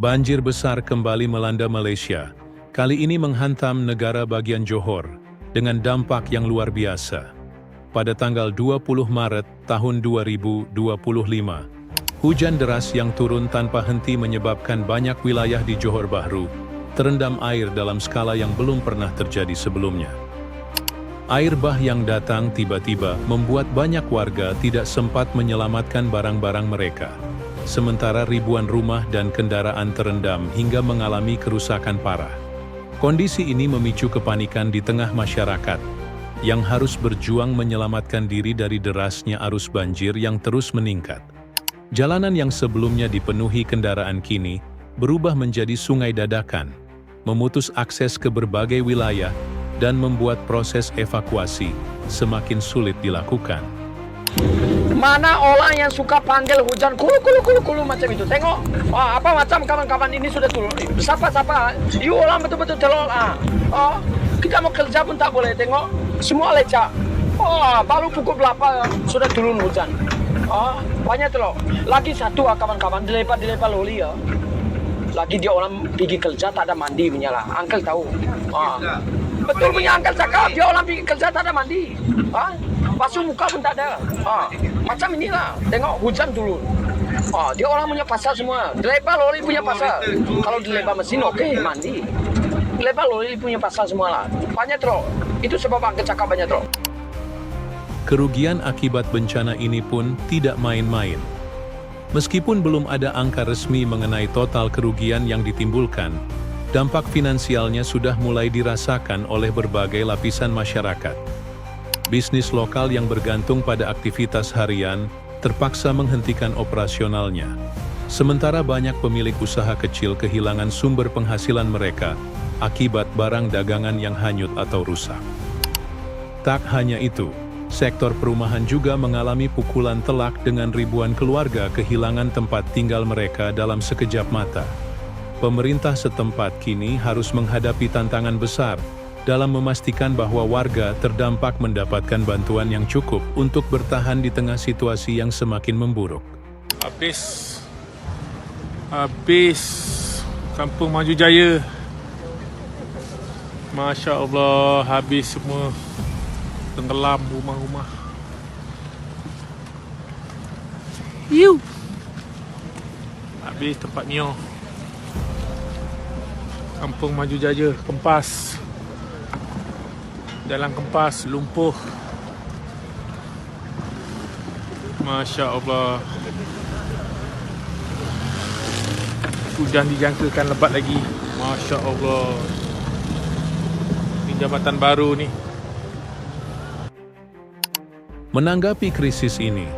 Banjir besar kembali melanda Malaysia, kali ini menghantam negara bagian Johor, dengan dampak yang luar biasa. Pada tanggal 20 Maret tahun 2025, hujan deras yang turun tanpa henti menyebabkan banyak wilayah di Johor Bahru terendam air dalam skala yang belum pernah terjadi sebelumnya. Air bah yang datang tiba-tiba membuat banyak warga tidak sempat menyelamatkan barang-barang mereka. Sementara ribuan rumah dan kendaraan terendam hingga mengalami kerusakan parah. Kondisi ini memicu kepanikan di tengah masyarakat, yang harus berjuang menyelamatkan diri dari derasnya arus banjir yang terus meningkat. Jalanan yang sebelumnya dipenuhi kendaraan kini berubah menjadi sungai dadakan, memutus akses ke berbagai wilayah, dan membuat proses evakuasi semakin sulit dilakukan. Mana orang yang suka panggil hujan kulu macam itu. Tengok apa macam kawan-kawan ini sudah turun. Siapa you orang betul-betul telol. Kita mau kerja pun tak boleh. Tengok semua lecak. Baru pukul 8 sudah turun hujan. Banyak telok. Lagi satu kawan-kawan dilepas loli ya. Lagi dia orang pergi kerja tak ada mandi punya lah. Uncle tahu. Betul punya Uncle cakap, dia orang pergi kerja tak ada mandi. Basuh muka pun tak ada. Macam inilah. Tengok hujan turun. Dia orang punya pasal semua. Dilepas lori punya pasal. Kalau dilepas mesin okey mandi. Dilepas lori punya pasal semua lah. Banyak teruk. Itu sebab Uncle cakap banyak teruk. Kerugian akibat bencana ini pun tidak main-main. Meskipun belum ada angka resmi mengenai total kerugian yang ditimbulkan, dampak finansialnya sudah mulai dirasakan oleh berbagai lapisan masyarakat. Bisnis lokal yang bergantung pada aktivitas harian terpaksa menghentikan operasionalnya. Sementara banyak pemilik usaha kecil kehilangan sumber penghasilan mereka akibat barang dagangan yang hanyut atau rusak. Tak hanya itu, sektor perumahan juga mengalami pukulan telak dengan ribuan keluarga kehilangan tempat tinggal mereka dalam sekejap mata. Pemerintah setempat kini harus menghadapi tantangan besar dalam memastikan bahwa warga terdampak mendapatkan bantuan yang cukup untuk bertahan di tengah situasi yang semakin memburuk. Habis Kampung Maju Jaya. Masya Allah, habis semua. Tenggelam rumah-rumah. Habis tempat Mio. Kampung Maju Jaya, Kempas. Jalan Kempas, lumpuh. Masya Allah. Hujan dijangkakan lebat lagi. Masya Allah. Ini jambatan baru ni. Menanggapi krisis ini,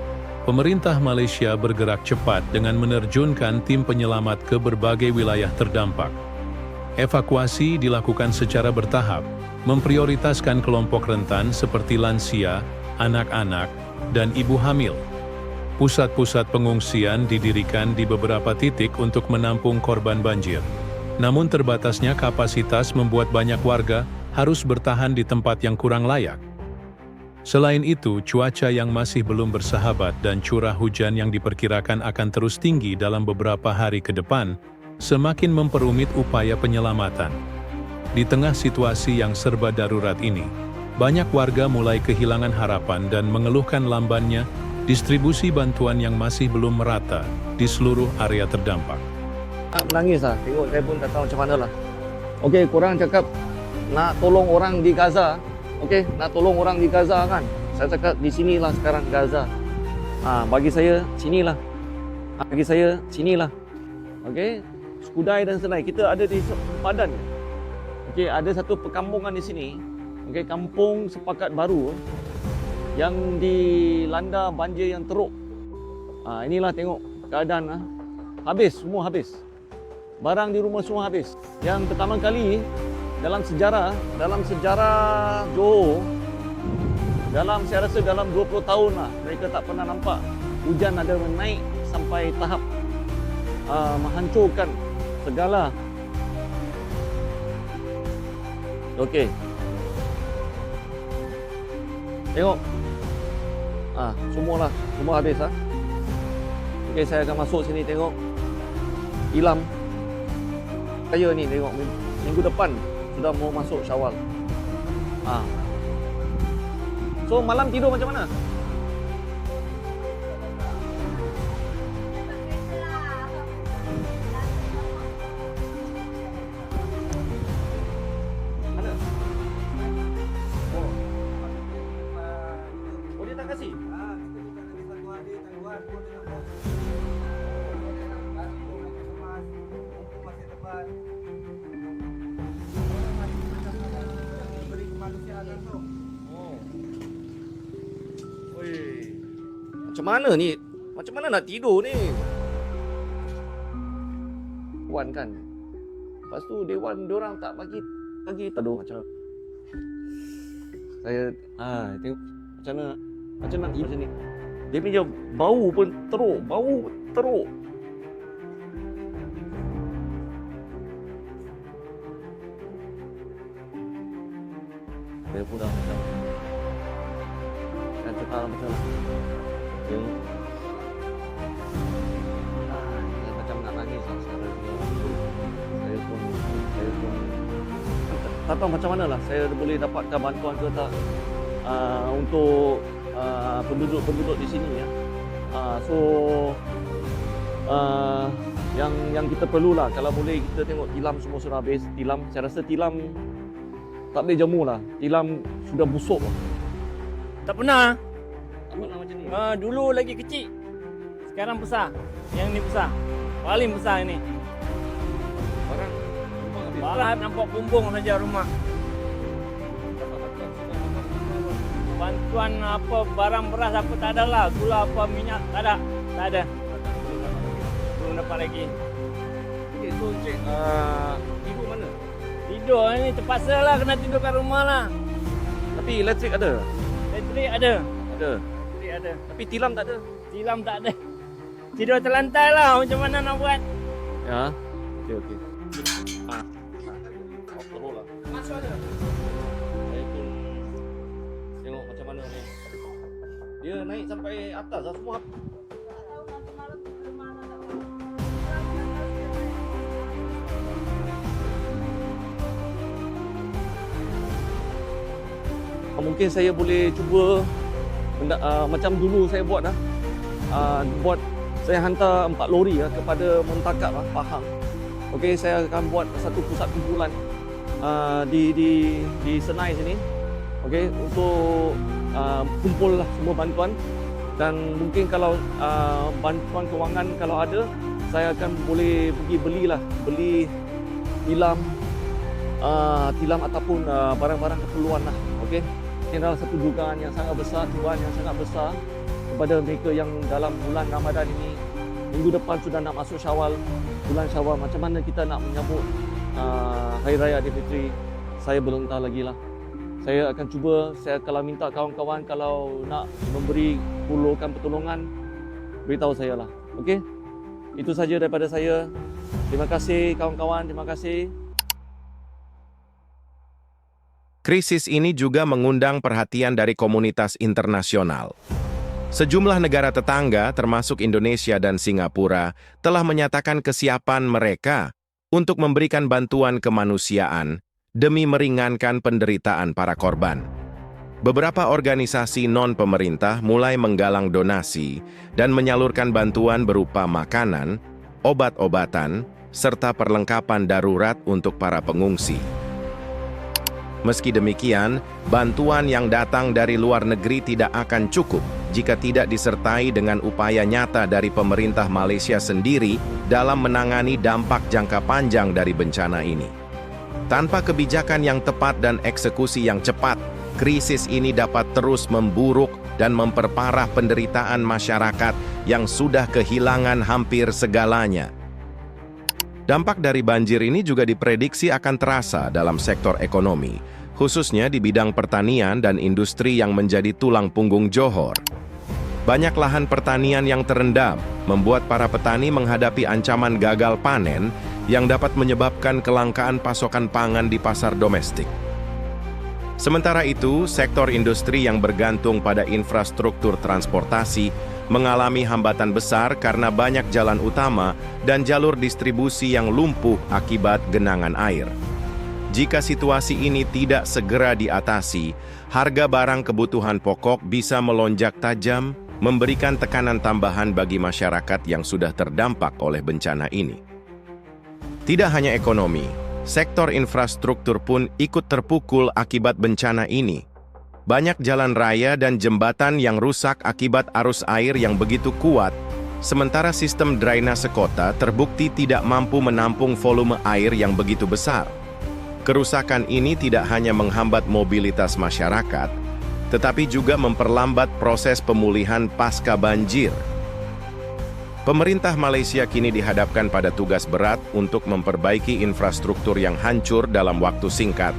pemerintah Malaysia bergerak cepat dengan menerjunkan tim penyelamat ke berbagai wilayah terdampak. Evakuasi dilakukan secara bertahap, memprioritaskan kelompok rentan seperti lansia, anak-anak, dan ibu hamil. Pusat-pusat pengungsian didirikan di beberapa titik untuk menampung korban banjir. Namun terbatasnya kapasitas membuat banyak warga harus bertahan di tempat yang kurang layak. Selain itu, cuaca yang masih belum bersahabat dan curah hujan yang diperkirakan akan terus tinggi dalam beberapa hari ke depan, semakin memperumit upaya penyelamatan. Di tengah situasi yang serba darurat ini, banyak warga mulai kehilangan harapan dan mengeluhkan lambannya distribusi bantuan yang masih belum merata di seluruh area terdampak. Nangis lah, tengok saya pun tak tahu macam mana lah. Okey, korang cakap nak tolong orang di Gaza. Okey, nak tolong orang di Gaza kan. Saya cakap di sinilah sekarang Gaza. Bagi saya sinilah. Bagi saya sinilah. Okey, Skudai dan Senai. Kita ada di sempadan. Okey, ada satu perkampungan di sini. Okey, kampung Sepakat Baru yang dilanda banjir yang teruk. Inilah tengok keadaan. Habis, semua habis. Barang di rumah semua habis. Yang pertama kali dalam sejarah Johor, saya rasa dalam 20 tahun lah, mereka tak pernah nampak hujan ada menaik sampai tahap menghancurkan segala. Okey. Tengok. Semua habis . Okey, saya akan masuk sini tengok. Ilam. Saya ni tengok minggu depan sudah mau masuk Syawal. So malam tidur macam mana? Ada? Oh dia tak kasih? Macam mana ni? Macam mana nak tidur ni? Wan kan. Lepas tu Dewan diorang tak bagi taduh macam mana. Saya tengok macam nak macam ni. Dia punya bau pun teruk. Saya pun dah macam kan cakap macam tengok. Saya macam nak nangis lah sekarang ni. Saya pun tak tahu macam mana lah saya boleh dapatkan bantuan ke tak untuk penduduk di sini ya. Yang kita perlulah kalau boleh kita tengok tilam semua sudah habis. Tilam, saya rasa tilam tak boleh jemu lah. Tilam sudah busuk lah. Tak pernah. Tak pernah macam ni. Dulu lagi kecil. Sekarang besar. Yang ni besar. Paling besar ini. Barang rumah habis. Barang nampak bumbung saja rumah. Bantuan apa barang beras apa tak ada lah. Gula apa minyak tak ada. Tak ada. Belum dapat lagi. Okay, so cik ibu mana? Tidur ni terpaksa lah kena tidur kat rumah lah. Tapi elektrik ada? Elektrik ada. Ada. Elektrik ada. Tapi tilam tak ada? Tilam tak ada. Tidur terlantar lah. Macam mana nak buat? Ya. Okey. Teruk lah. Masuk ada. Saya pun tengok macam mana ni. Dia naik sampai atas lah semua. Mungkin saya boleh cuba macam dulu saya buat dah. Saya hantar 4 lori kepada Muntakab Pahang. Okey, saya akan buat satu pusat kumpulan di Senai sini. Okey, untuk kumpul lah semua bantuan dan mungkin kalau bantuan kewangan kalau ada, saya akan boleh pergi beli tilam ataupun barang-barang keperluan lah. Okey. Ini adalah satu dugaan yang sangat besar, tujuan yang sangat besar kepada mereka yang dalam bulan Ramadan ini. Minggu depan sudah nak masuk Syawal, bulan Syawal. Macam mana kita nak menyambut Hari Raya Aidilfitri? Saya belum tahu lagi lah. Saya akan cuba, saya kalau minta kawan-kawan kalau nak perlukan pertolongan, beritahu saya lah. Okey? Itu saja daripada saya. Terima kasih kawan-kawan, terima kasih. Krisis ini juga mengundang perhatian dari komunitas internasional. Sejumlah negara tetangga, termasuk Indonesia dan Singapura, telah menyatakan kesiapan mereka untuk memberikan bantuan kemanusiaan demi meringankan penderitaan para korban. Beberapa organisasi non-pemerintah mulai menggalang donasi dan menyalurkan bantuan berupa makanan, obat-obatan, serta perlengkapan darurat untuk para pengungsi. Meski demikian, bantuan yang datang dari luar negeri tidak akan cukup jika tidak disertai dengan upaya nyata dari pemerintah Malaysia sendiri dalam menangani dampak jangka panjang dari bencana ini. Tanpa kebijakan yang tepat dan eksekusi yang cepat, krisis ini dapat terus memburuk dan memperparah penderitaan masyarakat yang sudah kehilangan hampir segalanya. Dampak dari banjir ini juga diprediksi akan terasa dalam sektor ekonomi, khususnya di bidang pertanian dan industri yang menjadi tulang punggung Johor. Banyak lahan pertanian yang terendam, membuat para petani menghadapi ancaman gagal panen yang dapat menyebabkan kelangkaan pasokan pangan di pasar domestik. Sementara itu, sektor industri yang bergantung pada infrastruktur transportasi mengalami hambatan besar karena banyak jalan utama dan jalur distribusi yang lumpuh akibat genangan air. Jika situasi ini tidak segera diatasi, harga barang kebutuhan pokok bisa melonjak tajam, memberikan tekanan tambahan bagi masyarakat yang sudah terdampak oleh bencana ini. Tidak hanya ekonomi, sektor infrastruktur pun ikut terpukul akibat bencana ini. Banyak jalan raya dan jembatan yang rusak akibat arus air yang begitu kuat, sementara sistem drainase kota terbukti tidak mampu menampung volume air yang begitu besar. Kerusakan ini tidak hanya menghambat mobilitas masyarakat, tetapi juga memperlambat proses pemulihan pasca banjir. Pemerintah Malaysia kini dihadapkan pada tugas berat untuk memperbaiki infrastruktur yang hancur dalam waktu singkat,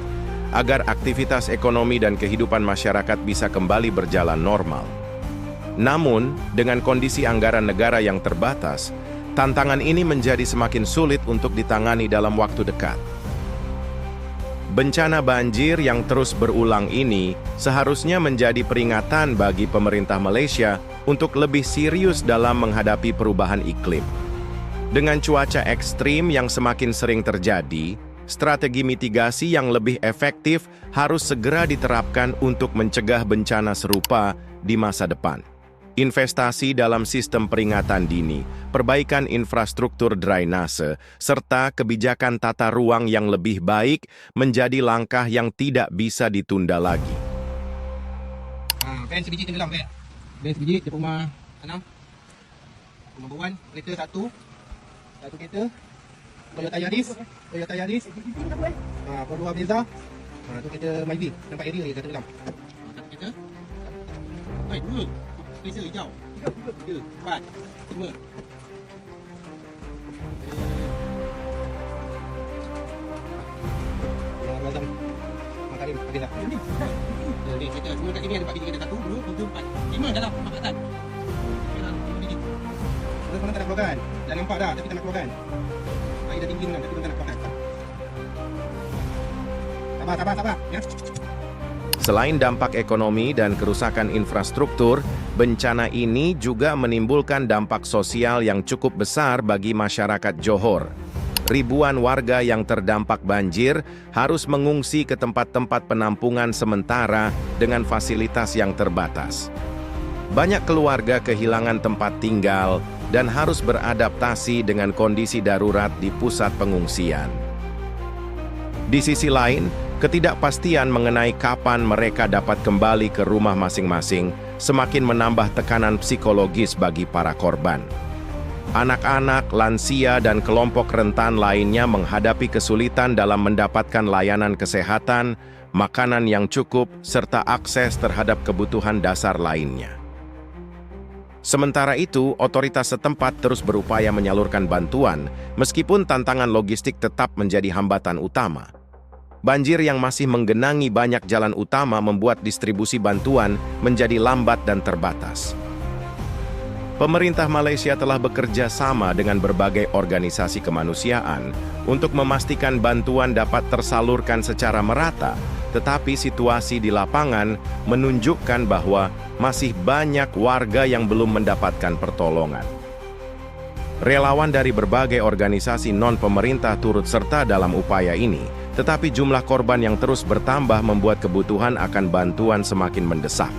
agar aktivitas ekonomi dan kehidupan masyarakat bisa kembali berjalan normal. Namun, dengan kondisi anggaran negara yang terbatas, tantangan ini menjadi semakin sulit untuk ditangani dalam waktu dekat. Bencana banjir yang terus berulang ini seharusnya menjadi peringatan bagi pemerintah Malaysia untuk lebih serius dalam menghadapi perubahan iklim. Dengan cuaca ekstrim yang semakin sering terjadi, strategi mitigasi yang lebih efektif harus segera diterapkan untuk mencegah bencana serupa di masa depan. Investasi dalam sistem peringatan dini, perbaikan infrastruktur drainase, serta kebijakan tata ruang yang lebih baik menjadi langkah yang tidak bisa ditunda lagi. Van sebiji tenggelam, Van. Van sebiji, dia rumah 6. Rumah Buan, kereta 1. Satu kereta. Toyota Yaris. Corolla Brezza. Tu kereta Myvi. Nampak area dia tenggelam. Satu kereta. Baik, 2. Spacer hijau. 3, 4, 5. Razam. Makarim, Abila. Ni kereta semua kat sini ada 4 biji kereta. 1, 2, 3, 4. 5 dalam rumah atas. Mana tak nak keluarkan? Dah nampak dah, tapi tak nak keluarkan. Air dah tinggi dah, tapi tak nak keluarkan. Sabar, ya. Selain dampak ekonomi dan kerusakan infrastruktur, bencana ini juga menimbulkan dampak sosial yang cukup besar bagi masyarakat Johor. Ribuan warga yang terdampak banjir harus mengungsi ke tempat-tempat penampungan sementara dengan fasilitas yang terbatas. Banyak keluarga kehilangan tempat tinggal dan harus beradaptasi dengan kondisi darurat di pusat pengungsian. Di sisi lain, ketidakpastian mengenai kapan mereka dapat kembali ke rumah masing-masing semakin menambah tekanan psikologis bagi para korban. Anak-anak, lansia, dan kelompok rentan lainnya menghadapi kesulitan dalam mendapatkan layanan kesehatan, makanan yang cukup, serta akses terhadap kebutuhan dasar lainnya. Sementara itu, otoritas setempat terus berupaya menyalurkan bantuan, meskipun tantangan logistik tetap menjadi hambatan utama. Banjir yang masih menggenangi banyak jalan utama membuat distribusi bantuan menjadi lambat dan terbatas. Pemerintah Malaysia telah bekerja sama dengan berbagai organisasi kemanusiaan untuk memastikan bantuan dapat tersalurkan secara merata, tetapi situasi di lapangan menunjukkan bahwa masih banyak warga yang belum mendapatkan pertolongan. Relawan dari berbagai organisasi non-pemerintah turut serta dalam upaya ini, tetapi jumlah korban yang terus bertambah membuat kebutuhan akan bantuan semakin mendesak.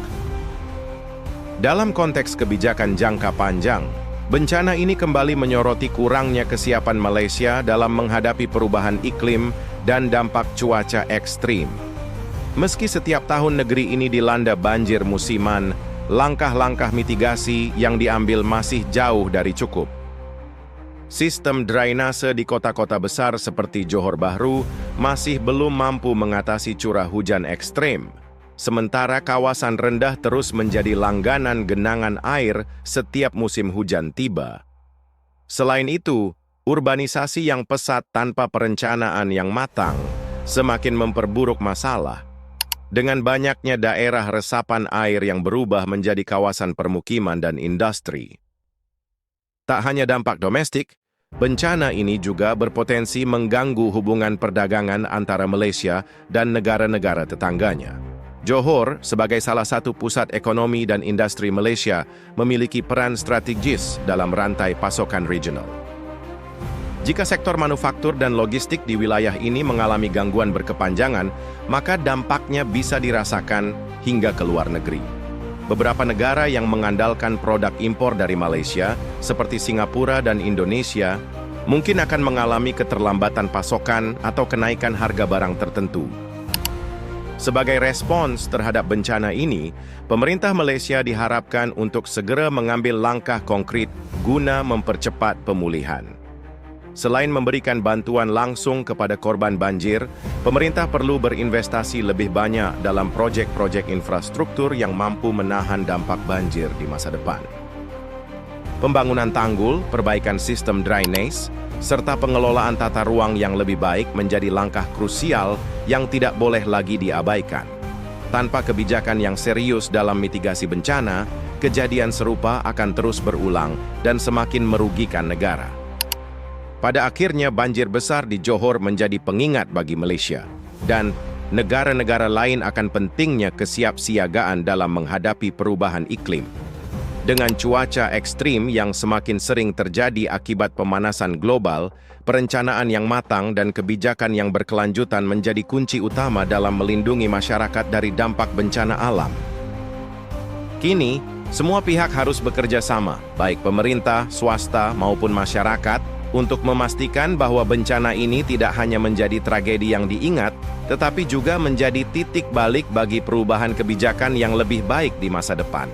Dalam konteks kebijakan jangka panjang, bencana ini kembali menyoroti kurangnya kesiapan Malaysia dalam menghadapi perubahan iklim dan dampak cuaca ekstrim. Meski setiap tahun negeri ini dilanda banjir musiman, langkah-langkah mitigasi yang diambil masih jauh dari cukup. Sistem drainase di kota-kota besar seperti Johor Bahru masih belum mampu mengatasi curah hujan ekstrem, sementara kawasan rendah terus menjadi langganan genangan air setiap musim hujan tiba. Selain itu, urbanisasi yang pesat tanpa perencanaan yang matang semakin memperburuk masalah, dengan banyaknya daerah resapan air yang berubah menjadi kawasan permukiman dan industri. Tak hanya dampak domestik, bencana ini juga berpotensi mengganggu hubungan perdagangan antara Malaysia dan negara-negara tetangganya. Johor, sebagai salah satu pusat ekonomi dan industri Malaysia, memiliki peran strategis dalam rantai pasokan regional. Jika sektor manufaktur dan logistik di wilayah ini mengalami gangguan berkepanjangan, maka dampaknya bisa dirasakan hingga ke luar negeri. Beberapa negara yang mengandalkan produk impor dari Malaysia, seperti Singapura dan Indonesia, mungkin akan mengalami keterlambatan pasokan atau kenaikan harga barang tertentu. Sebagai respons terhadap bencana ini, pemerintah Malaysia diharapkan untuk segera mengambil langkah konkret guna mempercepat pemulihan. Selain memberikan bantuan langsung kepada korban banjir, pemerintah perlu berinvestasi lebih banyak dalam projek-projek infrastruktur yang mampu menahan dampak banjir di masa depan. Pembangunan tanggul, perbaikan sistem drainase, serta pengelolaan tata ruang yang lebih baik menjadi langkah krusial yang tidak boleh lagi diabaikan. Tanpa kebijakan yang serius dalam mitigasi bencana, kejadian serupa akan terus berulang dan semakin merugikan negara. Pada akhirnya, banjir besar di Johor menjadi pengingat bagi Malaysia, dan negara-negara lain akan pentingnya kesiapsiagaan dalam menghadapi perubahan iklim. Dengan cuaca ekstrim yang semakin sering terjadi akibat pemanasan global, perencanaan yang matang dan kebijakan yang berkelanjutan menjadi kunci utama dalam melindungi masyarakat dari dampak bencana alam. Kini, semua pihak harus bekerja sama, baik pemerintah, swasta, maupun masyarakat, untuk memastikan bahwa bencana ini tidak hanya menjadi tragedi yang diingat, tetapi juga menjadi titik balik bagi perubahan kebijakan yang lebih baik di masa depan.